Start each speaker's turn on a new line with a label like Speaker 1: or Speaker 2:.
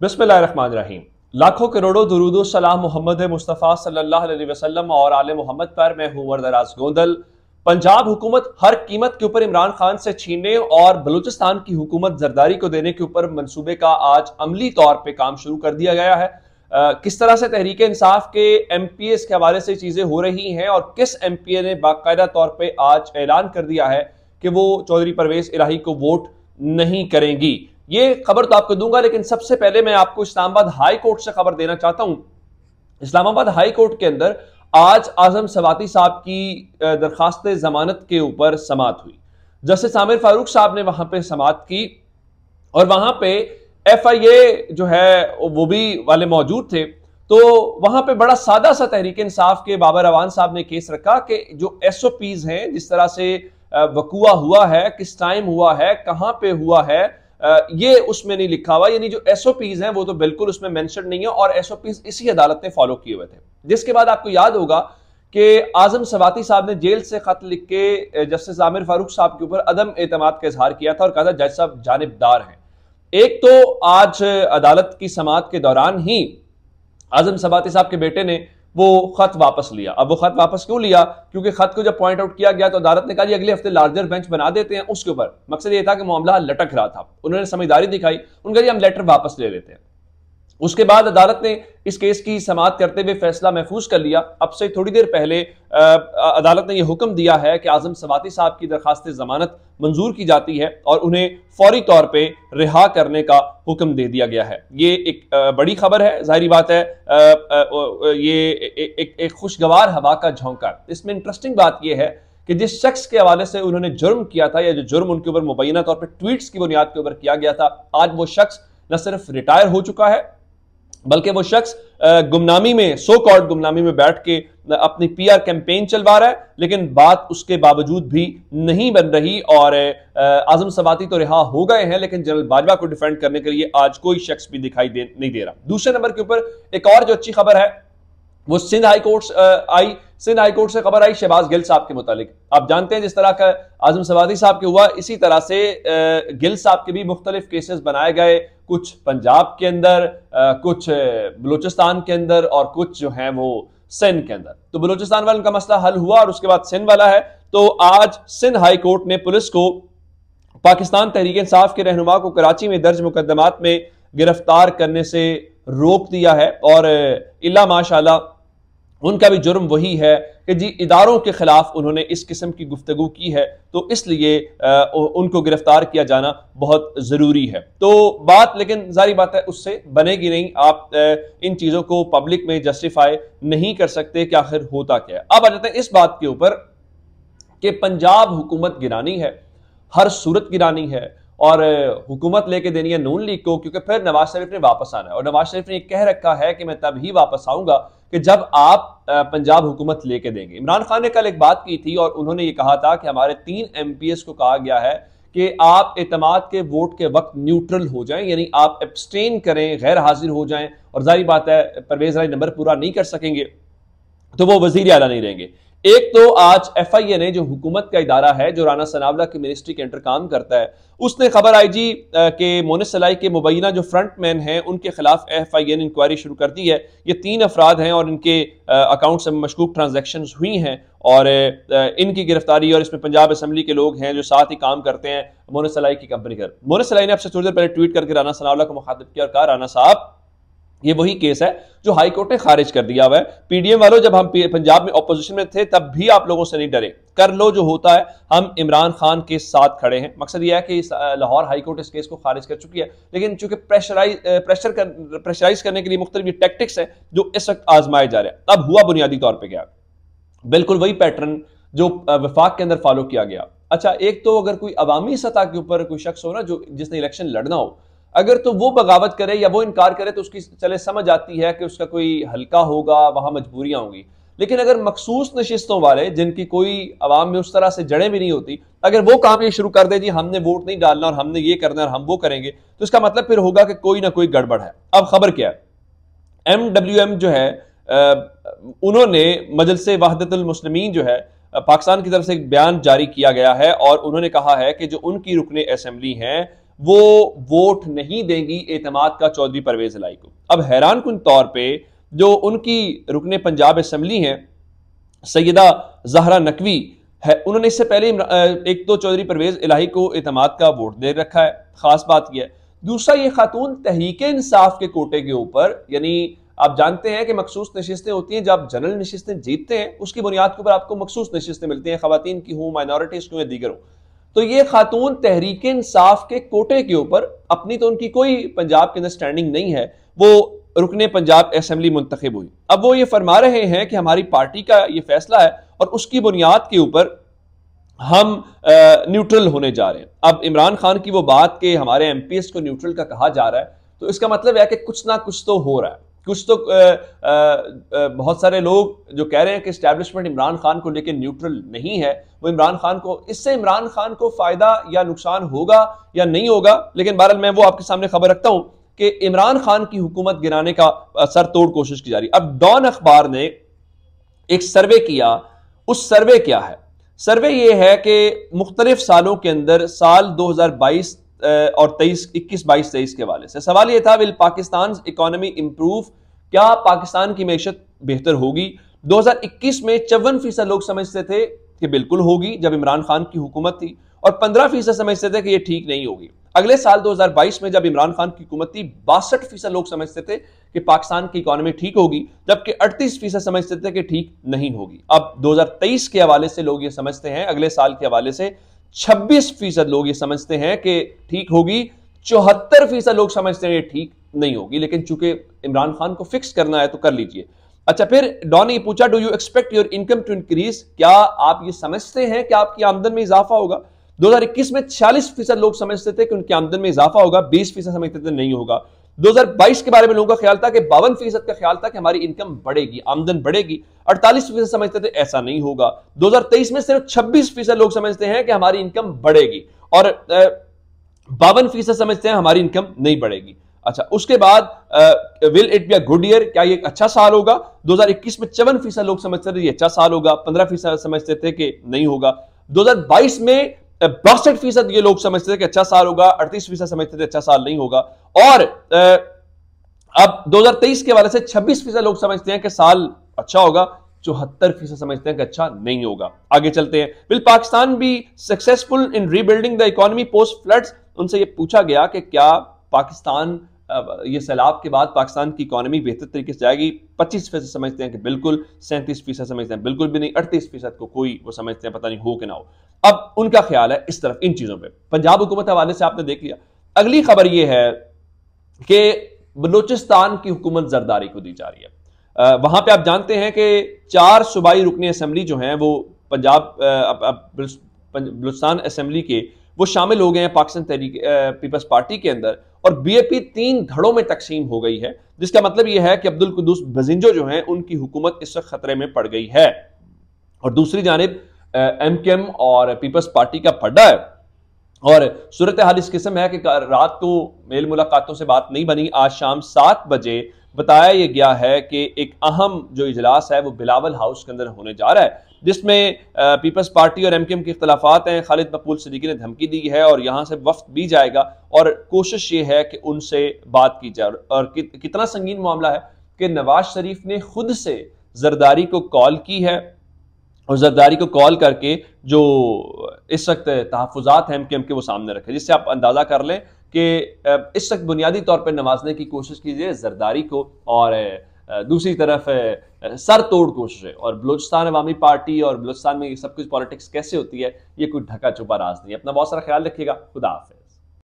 Speaker 1: बिस्मिल्लाहिर्रहमानिर्रहीम। लाखों करोड़ों दुरूदो सलाम मोहम्मद मुस्तफ़ा सल्लल्लाहु अलैहि वसल्लम और आले मोहम्मद पर। मैं हूं वरदराज गोंदल। पंजाब हुकूमत हर कीमत के ऊपर इमरान खान से छीनने और बलूचिस्तान की हुकूमत जरदारी को देने के ऊपर मंसूबे का आज अमली तौर पर काम शुरू कर दिया गया है। किस तरह से तहरीक इंसाफ के MPs के हवाले से चीजें हो रही हैं और किस MPA ने बाकायदा तौर पर आज ऐलान कर दिया है कि वो चौधरी परवेज इलाही को वोट नहीं करेंगी, ये खबर तो आपको दूंगा। लेकिन सबसे पहले मैं आपको इस्लामाबाद हाई कोर्ट से खबर देना चाहता हूं। इस्लामाबाद हाई कोर्ट के अंदर आज आजम सवाती साहब की दरखास्त जमानत के ऊपर समाअत हुई। जस्टिस आमिर फारूक साहब ने वहां पे समाअत की और वहां पे FIA जो है वो भी वाले मौजूद थे। तो वहां पे बड़ा सादा सा तहरीक इंसाफ के बाबर अवान साहब ने केस रखा कि जो SOPs हैं, जिस तरह से वकुआ हुआ है, किस टाइम हुआ है, कहां पे हुआ है, ये उसमें नहीं लिखा हुआ। यानी जो SOPs हैं वो तो बिल्कुल उसमें मेंशन नहीं है और SOPs इसी अदालत ने फॉलो किए हुए थे। जिसके बाद आपको याद होगा कि आजम सवाती साहब ने जेल से खत लिख के जस्टिस आमिर फारूक साहब के ऊपर अदम एतमाद का इजहार किया था और कहा था जज साहब जानिबदार हैं। एक तो आज अदालत की समाअत के दौरान ही आजम सवाती साहब के बेटे ने वो खत वापस लिया। अब वो खत वापस क्यों लिया? क्योंकि खत को जब पॉइंट आउट किया गया तो अदालत ने कहा जी अगले हफ्ते लार्जर बेंच बना देते हैं उसके ऊपर। मकसद ये था कि मामला लटक रहा था। उन्होंने समझदारी दिखाई, उनका जी हम लेटर वापस ले लेते हैं। उसके बाद अदालत ने इस केस की समाअत करते हुए फैसला महफूज कर लिया। अब से थोड़ी देर पहले अदालत ने यह हुक्म दिया है कि आजम सवाती साहब की दरखास्त जमानत मंजूर की जाती है और उन्हें फौरी तौर पे रिहा करने का हुक्म दे दिया गया है। ये एक बड़ी खबर है, जाहिर बात है। ये एक खुशगवार हवा का झोंका। इसमें इंटरेस्टिंग बात यह है कि जिस शख्स के हवाले से उन्होंने जुर्म किया था या जो जुर्म उनके ऊपर मुबैना तौर पर ट्वीट्स की बुनियाद के ऊपर किया गया था, आज वो शख्स न सिर्फ रिटायर हो चुका है बल्कि वो शख्स गुमनामी में, सो कॉल्ड गुमनामी में बैठ के अपनी PR कैंपेन चलवा रहा है। लेकिन बात उसके बावजूद भी नहीं बन रही और आजम सवाती तो रिहा हो गए हैं, लेकिन जनरल बाजवा को डिफेंड करने के लिए आज कोई शख्स भी नहीं दे रहा। दूसरे नंबर के ऊपर एक और जो अच्छी खबर है वो सिंध हाई कोर्ट से खबर आई शहबाज गिल साहब के मुतालिक। आप जानते हैं जिस तरह का आजम सवाती साहब के हुआ, इसी तरह से गिल साहब के भी मुख्तलिफ केसेस बनाए गए, कुछ पंजाब के अंदर, कुछ बलूचिस्तान के अंदर और कुछ जो है वो सिंध के अंदर। तो बलूचिस्तान वालों का मसला हल हुआ और उसके बाद सिंध वाला है। तो आज सिंध हाई कोर्ट ने पुलिस को पाकिस्तान तहरीक इंसाफ के रहनुमा को कराची में दर्ज मुकदमात में गिरफ्तार करने से रोक दिया है और इल्ला माशाल्लाह उनका भी जुर्म वही है कि जी इदारों के खिलाफ उन्होंने इस किस्म की गुफ्तगू की है, तो इसलिए उनको गिरफ्तार किया जाना बहुत जरूरी है। तो बात लेकिन जारी बात है उससे बनेगी नहीं। आप इन चीजों को पब्लिक में जस्टिफाई नहीं कर सकते कि आखिर होता क्या है। अब आ जाते हैं इस बात के ऊपर कि पंजाब हुकूमत गिरानी है, हर सूरत गिरानी है और हुकूमत लेके देनी है नून लीग को, क्योंकि फिर नवाज शरीफ ने वापस आना है और नवाज शरीफ ने कह रखा है कि मैं तभी वापस आऊंगा कि जब आप पंजाब हुकूमत लेके देंगे। इमरान खान ने कल एक बात की थी और उन्होंने ये कहा था कि हमारे 3 MPs को कहा गया है कि आप एतमाद के वोट के वक्त न्यूट्रल हो जाएं, यानी आप एब्सटेन करें, गैर हाजिर हो जाएं। और जाहिर बात है परवेज इलाही नंबर पूरा नहीं कर सकेंगे तो वो वजीर आला नहीं रहेंगे। एक तो आज FIA ने, जो हुकूमत का इदारा है जो राना सनावला की मिनिस्ट्री के अंडर काम करता है, उसने खबर आई जी के मोनिस सलाई के मुबैना जो फ्रंटमैन हैं उनके खिलाफ FIA ने इंक्वायरी शुरू कर दी है। ये 3 अफराद हैं और इनके अकाउंट से मशकूक ट्रांजैक्शंस हुई हैं और इनकी गिरफ्तारी, और इसमें पंजाब असम्बली के लोग हैं जो साथ ही काम करते हैं मोनिस सलाई की कंपनी कर। मोनिस सलाई ने अब से थोड़ी देर पहले ट्वीट करके राना सनावला को मुखातिब किया और कहा राना साहब ये वही केस है जो हाई कोर्ट ने खारिज कर दिया हुआ है। PDM वालों, जब हम पंजाब में ऑपोजिशन में थे तब भी आप लोगों से नहीं डरे, कर लो जो होता है, हम इमरान खान के साथ खड़े हैं। मकसद यह है कि लाहौर हाई कोर्ट इस केस को खारिज कर चुकी है, लेकिन चूंकि प्रेशराइज करने के लिए मुख्तलिफ टैक्टिक्स हैं जो इस वक्त आजमाए जा रहे हैं। अब हुआ बुनियादी तौर पर क्या? बिल्कुल वही पैटर्न जो वफाक के अंदर फॉलो किया गया। अच्छा, एक तो अगर कोई अवामी सतह के ऊपर कोई शख्स हो ना जो जिसने इलेक्शन लड़ना हो, अगर तो वो बगावत करे या वो इनकार करे तो उसकी चले समझ आती है कि उसका कोई हल्का होगा, वहां मजबूरियां होंगी। लेकिन अगर मखसूस नशिस्तों वाले जिनकी कोई अवाम में उस तरह से जड़ें भी नहीं होती, अगर वो काम ये शुरू कर दे जी हमने वोट नहीं डालना और हमने ये करना और हम वो करेंगे, तो इसका मतलब फिर होगा कि कोई ना कोई गड़बड़ है। अब खबर क्या है? MWM जो है उन्होंने मजलिस वहदतुल मुस्लिमीन जो है पाकिस्तान की तरफ से एक बयान जारी किया गया है और उन्होंने कहा है कि जो उनकी रुकने असेंबली हैं वो वोट नहीं देंगी एतमाद का चौधरी परवेज इलाही को। अब हैरान कुन तौर पे जो उनकी रुकने पंजाब असेंबली हैं सैयदा जहरा नकवी है, उन्होंने इससे पहले एक तो चौधरी परवेज इलाही को एतमाद का वोट दे रखा है, खास बात यह है। दूसरा, ये खातून तहरीक इंसाफ के कोटे के ऊपर, यानी आप जानते हैं कि मखसूस नशिस्तें होती हैं, जब आप जनरल नशिस्तें जीतते हैं उसकी बुनियाद के ऊपर आपको मखसूस नशिस्तें मिलती हैं, खवातीन की हों, माइनॉरिटीज की हों या दीगर हो। तो ये खातून तहरीक इंसाफ के कोटे के ऊपर, अपनी तो उनकी कोई पंजाब के अंदर स्टैंडिंग नहीं है, वो रुकने पंजाब असेंबली मुंतखब हुई। अब वो ये फरमा रहे हैं कि हमारी पार्टी का ये फैसला है और उसकी बुनियाद के ऊपर हम न्यूट्रल होने जा रहे हैं। अब इमरान खान की वो बात कि हमारे एमपीएस को न्यूट्रल का कहा जा रहा है, तो इसका मतलब है कि कुछ ना कुछ तो हो रहा है। कुछ तो बहुत सारे लोग जो कह रहे हैं कि एस्टैब्लिशमेंट इमरान खान को लेकर न्यूट्रल नहीं है, वो इमरान खान को, इससे इमरान खान को फायदा या नुकसान होगा या नहीं होगा, लेकिन बहरहाल मैं वो आपके सामने खबर रखता हूं कि इमरान खान की हुकूमत गिराने का सर तोड़ कोशिश की जा रही है। अब डॉन अखबार ने एक सर्वे किया, उस सर्वे क्या है? सर्वे ये है कि मुख्तलिफ सालों के अंदर साल 2022 और 21-22-23 के हवाले से सवाल यह था, विल पाकिस्तान इकोनॉमी इंप्रूव, क्या पाकिस्तान की मैशत बेहतर होगी? 2021 में 54% लोग समझते थे कि बिल्कुल होगी जब इमरान खान की हुकूमत थी, और 15% समझते थे कि यह ठीक नहीं होगी। अगले साल 2022 में जब इमरान खान की हुकूमत थी 62% लोग समझते थे कि पाकिस्तान की इकोनॉमी ठीक होगी, जबकि 38% समझते थे कि ठीक नहीं होगी। अब 2023 के हवाले से लोग ये समझते हैं, अगले साल के हवाले से 26% लोग ये समझते हैं कि ठीक होगी, 74% लोग समझते हैं ये ठीक नहीं होगी। लेकिन चूंकि इमरान खान को फिक्स करना है तो कर लीजिए। अच्छा, फिर डॉन ने पूछा, do you expect your income to increase, क्या आप ये समझते हैं कि आपकी आमदन में इजाफा होगा? 2021 में 46% लोग समझते थे कि उनकी आमदन में इजाफा होगा, 20% समझते थे नहीं होगा। 2022 के बारे में लोगों का ख्याल था कि 52% का ख्याल था कि हमारी इनकम बढ़ेगी, आमदन बढ़ेगी, 48% समझते थे ऐसा नहीं होगा। 2023 में सिर्फ 26% लोग समझते हैं कि हमारी इनकम बढ़ेगी और 52% समझते हैं हमारी इनकम नहीं बढ़ेगी। अच्छा, उसके बाद will it be a good year, क्या ये एक अच्छा साल होगा? 2021 में 54% लोग समझते थे ये अच्छा साल होगा, 15% समझते थे कि नहीं होगा। 2022 में 62% ये लोग समझते थे कि अच्छा साल होगा, 38% समझते थे अच्छा साल नहीं होगा, और अब 2023 के हवाले से 26% लोग समझते हैं कि साल अच्छा होगा, 74% समझते हैं कि अच्छा नहीं होगा। आगे चलते हैं, will Pakistan be successful in rebuilding the economy post floods, उनसे ये पूछा गया कि क्या पाकिस्तान ये सैलाब के बाद पाकिस्तान की इकोनॉमी बेहतर तरीके से जाएगी। 25% समझते हैं कि बिल्कुल, 37% समझते हैं बिल्कुल भी नहीं, 38% को कोई वो समझते हैं पता नहीं हो कि ना हो। अब उनका ख्याल है इस तरफ, इन चीजों पे। पंजाब हुकूमत हवाले से आपने देख लिया। अगली खबर यह है कि बलूचिस्तान की हुकूमत जरदारी को दी जा रही है। वहां पे आप जानते हैं कि 4 सूबाई रुकनी असेंबली जो हैं वो पंजाब बलूचिस्तान असेंबली के वो शामिल हो गए हैं पाकिस्तान तहरीक पीपल्स पार्टी के अंदर, और बीएपी 3 धड़ों में तकसीम हो गई है, जिसका मतलब यह है कि अब्दुल कुद्दूस बजिंजो जो हैं उनकी हुकूमत इस वक्त खतरे में पड़ गई है। और दूसरी जानिब एमकेएम और पीपल्स पार्टी का पड्डा है, और सूरत हाल इस किस्म है कि रात को मेल मुलाकातों से बात नहीं बनी। आज शाम 7 बजे बताया यह गया है कि एक अहम जो इजलास है वो बिलावल हाउस के अंदर होने जा रहा है, जिसमें पीपल्स पार्टी और एमकेएम के इख्तलाफात हैं। खालिद मकबूल सिद्दीकी ने धमकी दी है और यहाँ से वफ्द भी जाएगा, और कोशिश ये है कि उनसे बात की जाए। और कितना संगीन मामला है कि नवाज शरीफ ने खुद से जरदारी को कॉल की है, और जरदारी को कॉल करके जो इस वक्त तहफ़्फ़ुज़ात हैं एमकेएम के वो सामने रखे, जिससे आप अंदाजा कर लें कि इस वक्त बुनियादी तौर पर नवाजने की कोशिश कीजिए जरदारी को, और दूसरी तरफ सर तोड़ कोशिश है। और बलूचिस्तान अवामी पार्टी और बलूचिस्तान में सब कुछ पॉलिटिक्स कैसे होती है, ये कोई ढका छुपा राज नहीं है। अपना बहुत सारा ख्याल रखिएगा। खुदा हाफ़िज़।